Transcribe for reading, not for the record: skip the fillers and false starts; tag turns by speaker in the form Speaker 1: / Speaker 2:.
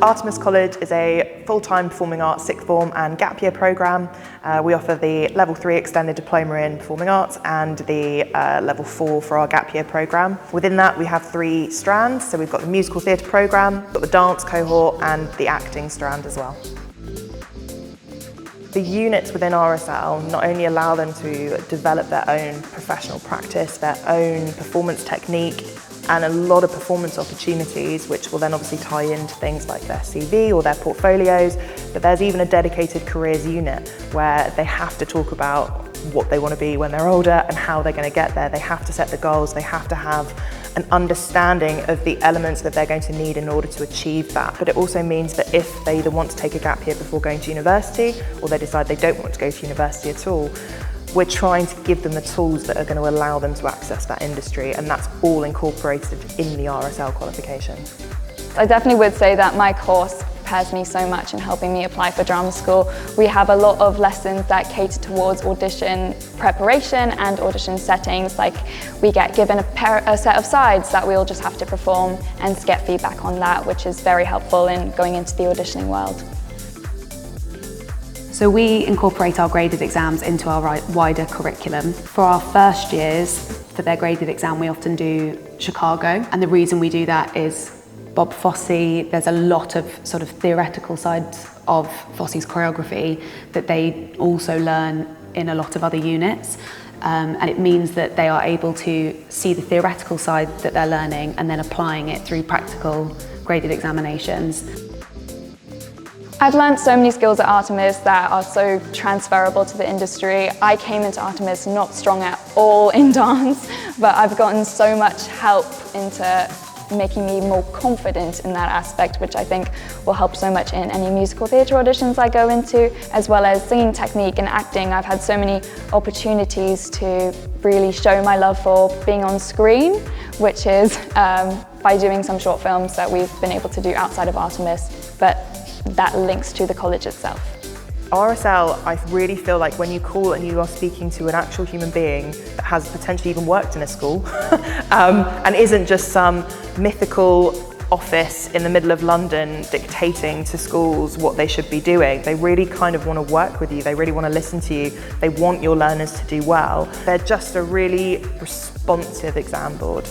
Speaker 1: Artemis College is a full-time performing arts sixth form and gap year programme. We offer the level 3 extended diploma in performing arts and the level 4 for our gap year programme. Within that we have 3 strands, so we've got the musical theatre programme, we've got the dance cohort and the acting strand as well. The units within RSL not only allow them to develop their own professional practice, their own performance technique, and a lot of performance opportunities, which will then obviously tie into things like their CV or their portfolios, but there's even a dedicated careers unit where they have to talk about what they want to be when they're older and how they're going to get there. They have to set the goals, they have to have an understanding of the elements that they're going to need in order to achieve that. But it also means that if they either want to take a gap year before going to university or they decide they don't want to go to university at all, we're trying to give them the tools that are going to allow them to access that industry, and that's all incorporated in the RSL qualifications.
Speaker 2: I definitely would say that my course prepares me so much in helping me apply for drama school. We have a lot of lessons that cater towards audition preparation and audition settings. Like, we get given a set of sides that we all just have to perform and get feedback on that, which is very helpful in going into the auditioning world.
Speaker 3: So we incorporate our graded exams into our wider curriculum. For our first years, for their graded exam, we often do Chicago. And the reason we do that is Bob Fosse, there's a lot of sort of theoretical sides of Fosse's choreography that they also learn in a lot of other units. And it means that they are able to see the theoretical side that they're learning and then applying it through practical graded examinations.
Speaker 2: I've learned so many skills at Artemis that are so transferable to the industry. I came into Artemis not strong at all in dance, but I've gotten so much help into making me more confident in that aspect, which I think will help so much in any musical theatre auditions I go into, as well as singing technique and acting. I've had so many opportunities to really show my love for being on screen, which is by doing some short films that we've been able to do outside of Artemis, but that links to the college itself.
Speaker 1: RSL, I really feel like when you call and you are speaking to an actual human being that has potentially even worked in a school and isn't just some mythical office in the middle of London dictating to schools what they should be doing. They really kind of want to work with you, they really want to listen to you, they want your learners to do well. They're just a really responsive exam board.